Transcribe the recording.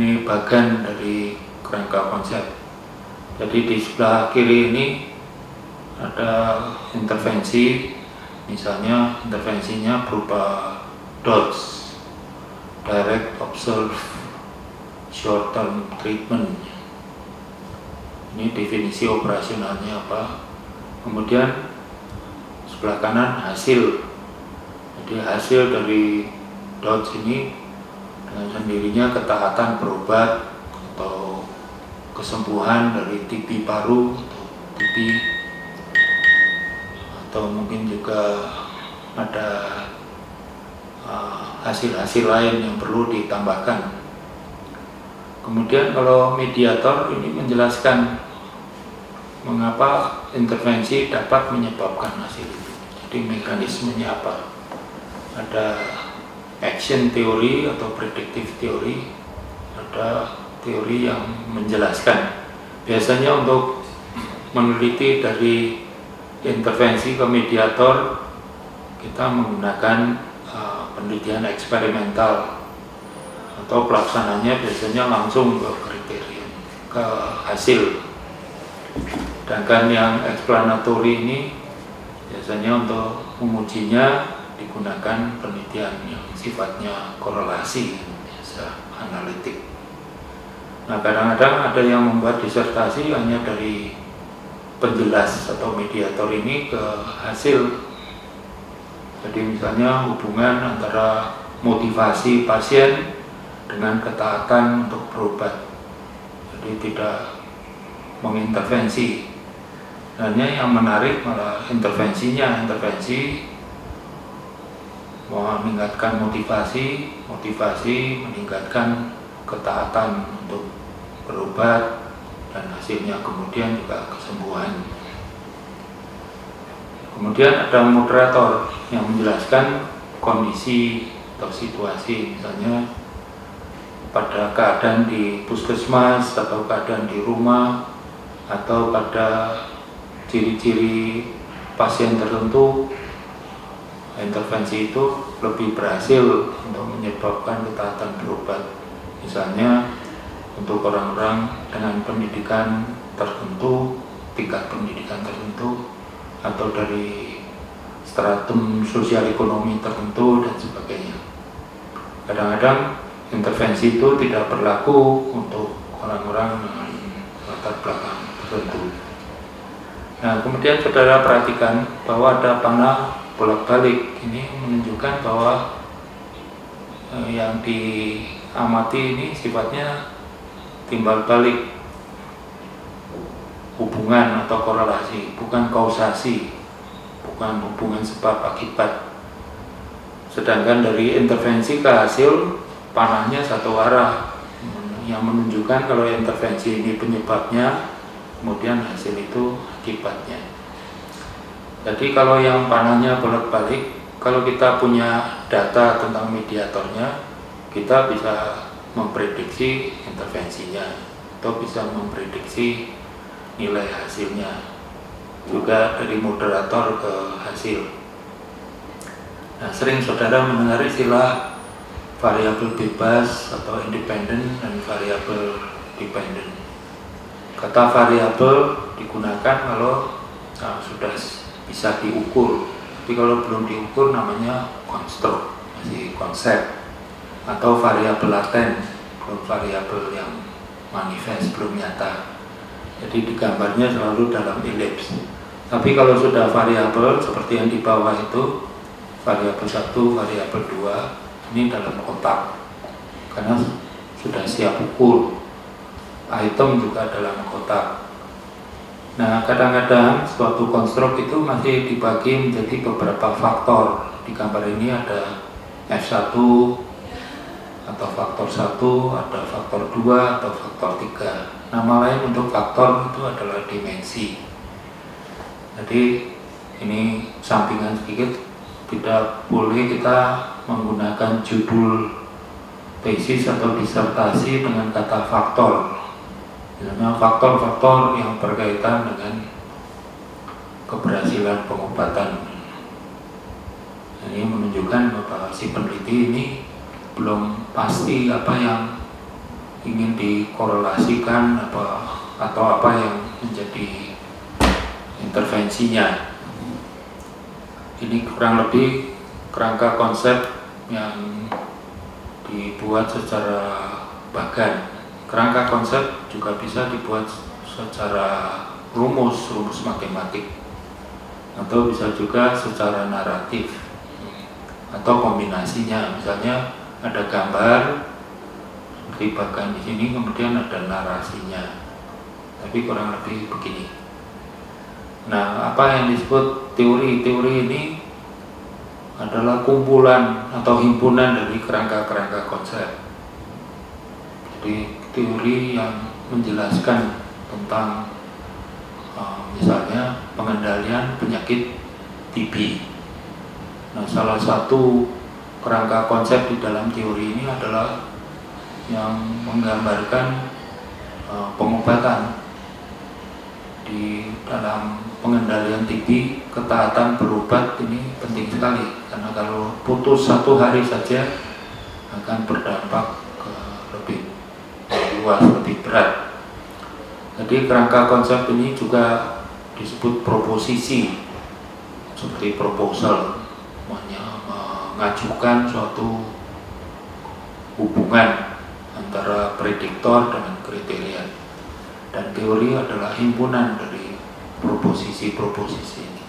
Ini bagian dari kerangka konsep. Jadi di sebelah kiri ini ada intervensi, misalnya intervensinya berupa DOTS, Direct Observe Short Term Treatment. Ini definisi operasionalnya apa. Kemudian sebelah kanan hasil. Jadi hasil dari DOTS ini dengan sendirinya ketaatan berobat atau kesembuhan dari TB paru atau TB, atau mungkin juga ada hasil-hasil lain yang perlu ditambahkan. Kemudian kalau mediator ini menjelaskan mengapa intervensi dapat menyebabkan hasil itu. Jadi mekanismenya apa? Ada action teori atau predictive teori, ada teori yang menjelaskan. Biasanya untuk meneliti dari intervensi ke mediator, kita menggunakan penelitian eksperimental, atau pelaksananya biasanya langsung ke kriteria, ke hasil. Sedangkan yang explanatory ini biasanya untuk mengujinya digunakan penelitian yang sifatnya korelasi, biasa analitik. Nah, kadang-kadang ada yang membuat disertasi hanya dari penjelas atau mediator ini ke hasil. Jadi misalnya hubungan antara motivasi pasien dengan ketaatan untuk berobat. Jadi tidak mengintervensi. Hanya yang menarik malah intervensinya, intervensi meningkatkan motivasi meningkatkan ketaatan untuk berobat, dan hasilnya kemudian juga kesembuhan. Kemudian ada moderator yang menjelaskan kondisi atau situasi, misalnya pada keadaan di puskesmas atau keadaan di rumah, atau pada ciri-ciri pasien tertentu. Intervensi itu lebih berhasil untuk menyebabkan ketaatan berobat. Misalnya untuk orang-orang dengan pendidikan tertentu, tingkat pendidikan tertentu, atau dari stratum sosial ekonomi tertentu dan sebagainya. Kadang-kadang intervensi itu tidak berlaku untuk orang-orang dengan latar belakang tertentu. Nah, kemudian saudara perhatikan bahwa ada panah bolak-balik. Ini menunjukkan bahwa yang diamati ini sifatnya timbal balik, hubungan atau korelasi, bukan kausasi, bukan hubungan sebab akibat. Sedangkan dari intervensi ke hasil, panahnya satu arah, yang menunjukkan kalau intervensi ini penyebabnya, kemudian hasil itu akibatnya. Jadi kalau yang panahnya bolak-balik, kalau kita punya data tentang mediatornya, kita bisa memprediksi intervensinya atau bisa memprediksi nilai hasilnya, juga dari moderator ke hasil. Nah, sering saudara mendengar istilah variabel bebas atau independen dan variabel dependen. Kata variabel digunakan kalau sudah bisa diukur, tapi kalau belum diukur namanya konstruk, masih konsep, atau variabel laten, belum variabel yang manifest, belum nyata. Jadi digambarnya selalu dalam elips. Tapi kalau sudah variabel seperti yang di bawah itu, variabel 1, variabel 2, ini dalam kotak, karena sudah siap ukur. Item juga dalam kotak. Nah, kadang-kadang suatu konstruk itu masih dibagi menjadi beberapa faktor. Di gambar ini ada F1 atau faktor 1, ada faktor 2 atau faktor 3. Nama lain untuk faktor itu adalah dimensi. Jadi ini sampingan sedikit, tidak boleh kita menggunakan judul tesis atau disertasi dengan kata faktor. Misalnya faktor-faktor yang berkaitan dengan keberhasilan pengobatan. Ini menunjukkan bahwa si peneliti ini belum pasti apa yang ingin dikorelasikan atau apa yang menjadi intervensinya. Ini kurang lebih kerangka konsep yang dibuat secara bagan. Kerangka konsep juga bisa dibuat secara rumus matematik, atau bisa juga secara naratif, atau kombinasinya. Misalnya ada gambar seperti bagan di sini, kemudian ada narasinya. Tapi kurang lebih begini. Nah, apa yang disebut teori? Teori ini adalah kumpulan atau himpunan dari kerangka-kerangka konsep. Jadi teori yang menjelaskan tentang misalnya pengendalian penyakit TB. Nah, salah satu kerangka konsep di dalam teori ini adalah yang menggambarkan pengobatan. Di dalam pengendalian TB, ketaatan berobat ini penting sekali, karena kalau putus satu hari saja akan berdampak ke lebih luas, lebih berat. Jadi kerangka konsep ini juga disebut proposisi, seperti proposal, mengajukan suatu hubungan antara prediktor dengan kriteria. Dan teori adalah himpunan dari proposisi-proposisi ini.